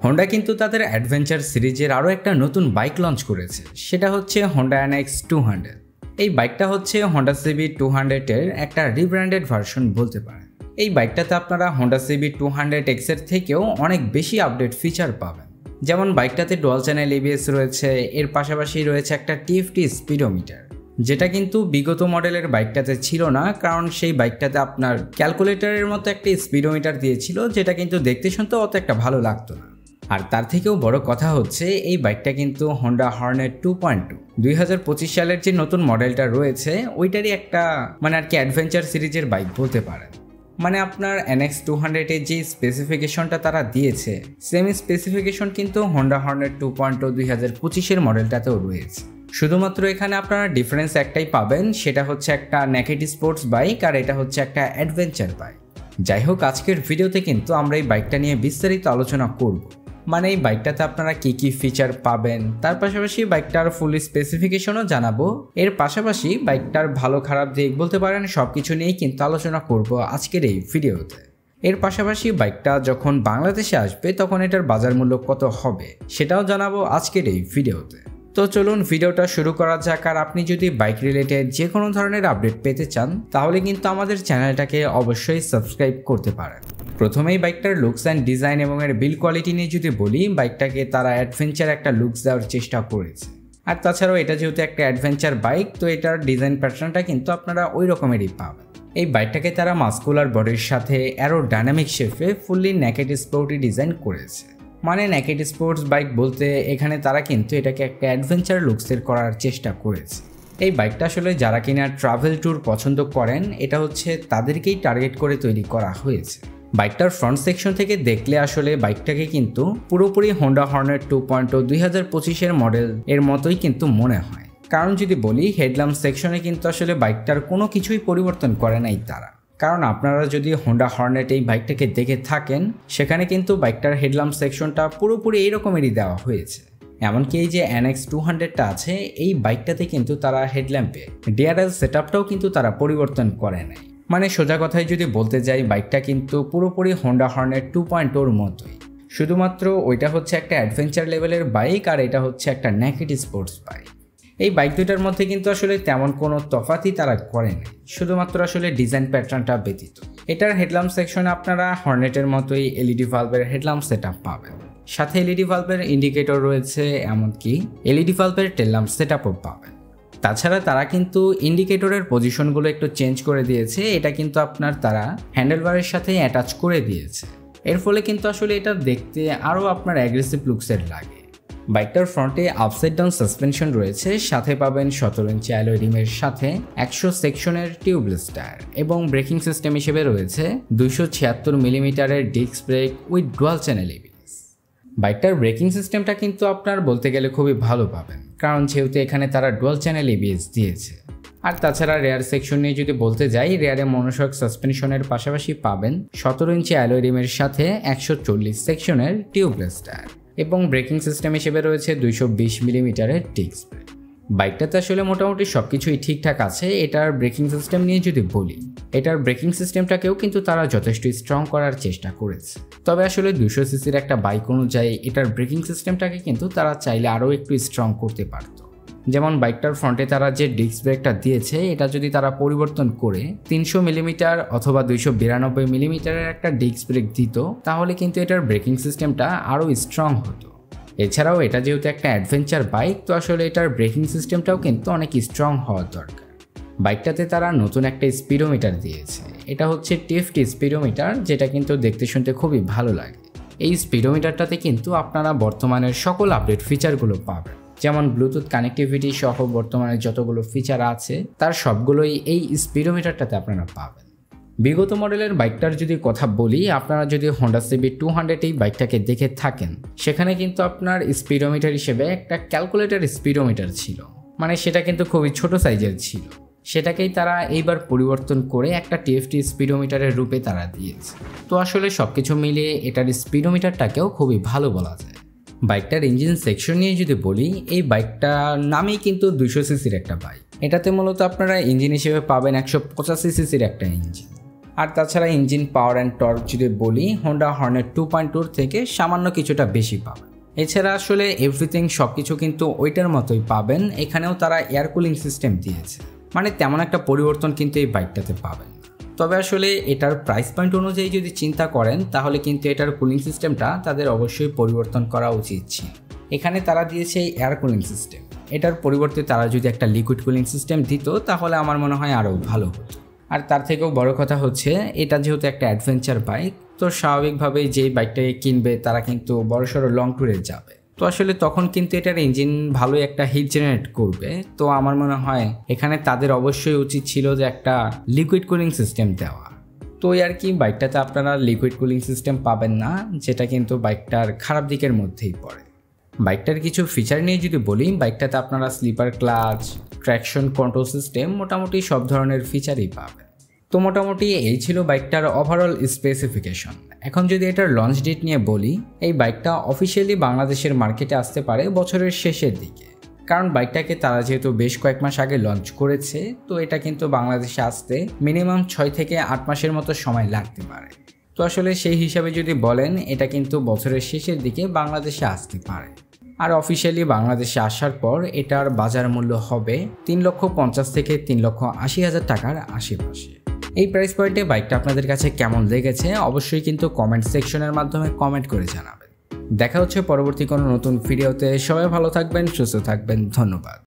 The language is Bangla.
হোন্ডা কিন্তু তাদের অ্যাডভেঞ্চার সিরিজের আরও একটা নতুন বাইক লঞ্চ করেছে, সেটা হচ্ছে হোন্ডা NX 200। এই বাইকটা হচ্ছে হোন্ডা CB 200-এর একটা রিব্র্যান্ডেড ভার্সন বলতে পারেন। এই বাইকটাতে আপনারা হোন্ডা CB 200X এর থেকেও অনেক বেশি আপডেট ফিচার পাবেন। যেমন বাইকটাতে ডুয়াল চ্যানেল ABS রয়েছে, এর পাশাপাশি রয়েছে একটা TFT স্পিডোমিটার, যেটা কিন্তু বিগত মডেলের বাইকটাতে ছিল না, কারণ সেই বাইকটাতে আপনার ক্যালকুলেটরের মতো একটা স্পিডোমিটার দিয়েছিল, যেটা কিন্তু দেখতে শুনতে অত একটা ভালো লাগতো না। আর তার থেকেও বড় কথা হচ্ছে এই বাইকটা কিন্তু হোন্ডা হর্নেট 2.2 2025 সালের যে নতুন মডেলটা রয়েছে ওইটারই একটা অ্যাডভেঞ্চার সিরিজের বাইক বলতে পারেন। আপনার NX 200-এর যে স্পেসিফিকেশনটা তারা দিয়েছে সেম স্পেসিফিকেশন কিন্তু হোন্ডা হর্নেট 2.2 2025-এর মডেলটাতেও রয়েছে। শুধুমাত্র এখানে আপনারা ডিফারেন্স একটাই পাবেন, সেটা হচ্ছে একটা নেকেড স্পোর্টস বাইক আর এটা হচ্ছে একটা অ্যাডভেঞ্চার বাইক। যাই হোক, আজকের ভিডিওতে কিন্তু আমরা এই বাইকটা নিয়ে বিস্তারিত আলোচনা করব। এই বাইকটাতে আপনারা কি কি ফিচার পাবেন, তার পাশাপাশি বাইকটার ফুল স্পেসিফিকেশনও জানাবো। এর পাশাপাশি বাইকটার ভালো খারাপ দিক বলতে পারেন সবকিছু নিয়েই কিন্তু আলোচনা করব আজকের এই ভিডিওতে। এর পাশাপাশি বাইকটা যখন বাংলাদেশে আসবে তখন এটার বাজার মূল্য কত হবে সেটাও জানাবো আজকের এই ভিডিওতে। তো চলুন ভিডিওটা শুরু করা যাক। আর আপনি যদি বাইক রিলেটেড যে কোনো ধরনের আপডেট পেতে চান তাহলে কিন্তু আমাদের চ্যানেলটাকে অবশ্যই সাবস্ক্রাইব করতে পারেন। প্রথমেই বাইকটার লুকস অ্যান্ড ডিজাইন এবং এর বিল্ড কোয়ালিটি নিয়ে যদি বলি, বাইকটাকে তারা অ্যাডভেঞ্চার একটা লুকস দেওয়ার চেষ্টা করেছে। আর তাছাড়াও এটা যেহেতু একটা অ্যাডভেঞ্চার বাইক, তো এটার ডিজাইন প্যাটার্নটা কিন্তু আপনারা ওই রকমেরই পাবেন। এই বাইকটাকে তারা মাস্কুলার বডির সাথে অ্যারোডাইনামিক শেপে ফুললি নেকেড স্পোর্টি ডিজাইন করেছে। নেকেড স্পোর্টস বাইক বলতে এখানে তারা কিন্তু এটাকে একটা অ্যাডভেঞ্চার লুকসের করার চেষ্টা করেছে। এই বাইকটা আসলে যারা কিনা ট্রাভেল ট্যুর পছন্দ করেন এটা হচ্ছে তাদেরকেই টার্গেট করে তৈরি করা হয়েছে। বাইকটার ফ্রন্ট সেকশন থেকে দেখলে আসলে বাইকটাকে কিন্তু পুরোপুরি হোন্ডা হর্নেট 2.2 2025-এর মডেল এর মতোই কিন্তু মনে হয়। কারণ যদি বলি হেডল্যাম্প সেকশনে কিন্তু আসলে বাইকটার কোনো কিছুই পরিবর্তন করে নাই তারা। কারণ আপনারা যদি হোন্ডা হর্নেট এই বাইকটাকে দেখে থাকেন সেখানে কিন্তু বাইকটার হেডল্যাম্প সেকশনটা পুরোপুরি এইরকমই দেওয়া হয়েছে। এমনকি এই যে NX 200-টা আছে এই বাইকটাতে কিন্তু তারা হেডল্যাম্পে ডিআরএল সেটআপটাও কিন্তু তারা পরিবর্তন করে নাই। সোজা কথায় যদি বলতে যাই, বাইকটা কিন্তু পুরোপুরি হোন্ডা হর্নেট 2.0-র মতোই, শুধুমাত্র ওইটা হচ্ছে একটা অ্যাডভেঞ্চার লেভেলের বাইক আর এটা হচ্ছে একটা নেকেড স্পোর্টস বাইক। এই বাইক দুইটার মধ্যে কিন্তু আসলে তেমন কোনো তফাতই তারা করে নাই, শুধুমাত্র আসলে ডিজাইন প্যাটার্নটা ব্যতীত। এটার হেডল্যাম্প সেকশনে আপনারা হর্নেটের মতোই LED ভালভের হেডল্যাম্প সেটআপ পাবেন, সাথে LED ভালভের ইন্ডিকেটর রয়েছে, এমনকি LED ভালভের টেল ল্যাম্প সেটআপও পাবেন। তাছাড়া তারা কিন্তু ইন্ডিকেটরের পজিশনগুলো একটু চেঞ্জ করে দিয়েছে, এটা কিন্তু আপনার তারা হ্যান্ডেলবারের সাথে অ্যাটাচ করে দিয়েছে। এর ফলে কিন্তু আসলে এটা দেখতে আরও আপনার অ্যাগ্রেসিভ লুকসের লাগে। বাইকটার ফ্রন্টে আপসাইড ডাউন সাসপেনশন রয়েছে, সাথে পাবেন 17 ইঞ্চি অ্যালয় রিমের সাথে 100 সেকশনের টিউবলেস টায়ার এবং ব্রেকিং সিস্টেম হিসেবে রয়েছে 276 মিলিমিটারের disc brake with dual channel ABS। বাইকটার ব্রেকিং সিস্টেমটা কিন্তু আপনার বলতে গেলে খুবই ভালো পাবেন, কারণ যেহেতু এখানে তারা ডুয়াল চ্যানেল ABS দিয়েছে। আর তাছাড়া রেয়ার সেকশন নিয়ে যদি বলতে যাই, রেয়ারে মনোশক সাসপেনশনের পাশাপাশি পাবেন 17 ইঞ্চি অ্যালয় রিমের সাথে 140 সেকশনের টিউবলেস টায়ার এবং ব্রেকিং সিস্টেম হিসেবে রয়েছে 220 মিলিমিটারের ডিস্ক ব্রেক। বাইকটাতে আসলে মোটামুটি সবকিছুই ঠিকঠাক আছে। এটার ব্রেকিং সিস্টেম নিয়ে যদি বলি, এটার ব্রেকিং সিস্টেমটাকেও কিন্তু তারা যথেষ্ট স্ট্রং করার চেষ্টা করেছে। তবে আসলে 200 সিসির একটা বাইক অনুযায়ী এটার ব্রেকিং সিস্টেমটাকে কিন্তু তারা চাইলে আরও একটু স্ট্রং করতে পারত। যেমন বাইকটার ফ্রন্টে তারা যে ডিস্ক ব্রেকটা দিয়েছে এটা যদি তারা পরিবর্তন করে 300 মিলিমিটার অথবা 292 মিলিমিটারের একটা ডিস্ক ব্রেক দিত তাহলে কিন্তু এটার ব্রেকিং সিস্টেমটা আরও স্ট্রং হতো। এছাড়াও এটা যেহেতু একটা অ্যাডভেঞ্চার বাইক, তো আসলে এটার ব্রেকিং সিস্টেমটাও কিন্তু অনেক স্ট্রং হওয়ার দরকার। বাইকটাতে তারা নতুন একটা স্পিডোমিটার দিয়েছে, এটা হচ্ছে TFT স্পিডোমিটার, যেটা কিন্তু দেখতে শুনতে খুবই ভালো লাগে। এই স্পিডোমিটারটাতে কিন্তু আপনারা বর্তমানের সকল আপডেট ফিচারগুলো পাবেন, যেমন ব্লুটুথ কানেক্টিভিটি সহ বর্তমানে যতগুলো ফিচার আছে তার সবগুলোই এই স্পিডোমিটারটাতে আপনারা পাবেন। বিগত মডেলের বাইকটার যদি কথা বলি, আপনারা যদি হোন্ডা CB 200 এই বাইকটাকে দেখে থাকেন সেখানে কিন্তু আপনার স্পিডোমিটার হিসেবে একটা ক্যালকুলেটর স্পিডোমিটার ছিল, সেটা কিন্তু খুবই ছোট সাইজের ছিল। সেটাকেই তারা এইবার পরিবর্তন করে একটা TFT স্পিডোমিটারের রূপে তারা দিয়েছে। তো আসলে সবকিছু মিলিয়ে এটার স্পিডোমিটারটাকেও খুবই ভালো বলা যায়। বাইকটার ইঞ্জিন সেকশন নিয়ে যদি বলি, এই বাইকটার নামেই কিন্তু 200 সিসির একটা বাইক। এটাতে মূলত আপনারা ইঞ্জিন হিসেবে পাবেন 185 সিসির একটা ইঞ্জিন। আর তাছাড়া ইঞ্জিন পাওয়ার অ্যান্ড টর্ক যদি বলি হোন্ডা হর্নেট 2.2 থেকে সামান্য কিছুটা বেশি পাবেন। এছাড়া আসলে এভরিথিং সব কিছু কিন্তু ওইটার মতোই পাবেন। এখানেও তারা এয়ার কুলিং সিস্টেম দিয়েছে, মানে তেমন একটা পরিবর্তন কিন্তু এই বাইকটাতে পাবেন। তবে আসলে এটার প্রাইস পয়েন্ট অনুযায়ী যদি চিন্তা করেন তাহলে কিন্তু এটার কুলিং সিস্টেমটা তাদের অবশ্যই পরিবর্তন করা উচিত ছিল। এখানে তারা দিয়েছে এয়ার কুলিং সিস্টেম, এটার পরিবর্তে তারা যদি একটা লিকুইড কুলিং সিস্টেম দিত তাহলে আমার মনে হয় আরও ভালো হতো। আর তার থেকেও বড় কথা হচ্ছে এটা যেহেতু একটা অ্যাডভেঞ্চার বাইক, তো স্বাভাবিকভাবেই যেই বাইকটাকে কিনবে তারা কিন্তু বড়সড় লং ট্যুরে যাবে, তো আসলে তখন কিন্তু এটার ইঞ্জিন ভালোই একটা হিট জেনারেট করবে। তো আমার মনে হয় এখানে তাদের অবশ্যই উচিত ছিল যে একটা লিকুইড কুলিং সিস্টেম দেওয়া। তো আর কি বাইকটাতে আপনারা লিকুইড কুলিং সিস্টেম পাবেন না, যেটা কিন্তু বাইকটার খারাপ দিকের মধ্যেই পড়ে। বাইকটার কিছু ফিচার নিয়ে যদি বলি, বাইকটাতে আপনারা slipper clutch, traction control system, মোটামুটি সব ধরনের ফিচারই পাবেন। তো মোটামুটি এই ছিল বাইকটার ওভারঅল স্পেসিফিকেশন। এখন যদি এটার লঞ্চ ডেট নিয়ে বলি, এই বাইকটা অফিসিয়ালি বাংলাদেশের মার্কেটে আসতে পারে বছরের শেষের দিকে, কারণ বাইকটাকে তারা যেহেতু বেশ কয়েক মাস আগে লঞ্চ করেছে, তো এটা কিন্তু বাংলাদেশে আসতে মিনিমাম 6 থেকে 8 মাসের মতো সময় লাগতে পারে। তো আসলে সেই হিসাবে যদি বলেন এটা কিন্তু বছরের শেষের দিকে বাংলাদেশে আসতে পারে। আর অফিসিয়ালি বাংলাদেশে আসার পর এটার বাজার মূল্য হবে 3,50,000 থেকে 3,80,000 টাকার আশেপাশে। এই প্রাইস পয়েন্টে বাইকটা আপনাদের কাছে কেমন লেগেছে অবশ্যই কিন্তু কমেন্ট সেকশনের মাধ্যমে কমেন্ট করে জানাবেন। দেখা হচ্ছে পরবর্তী কোনো নতুন ভিডিওতে। সবাই ভালো থাকবেন, সুস্থ থাকবেন, ধন্যবাদ।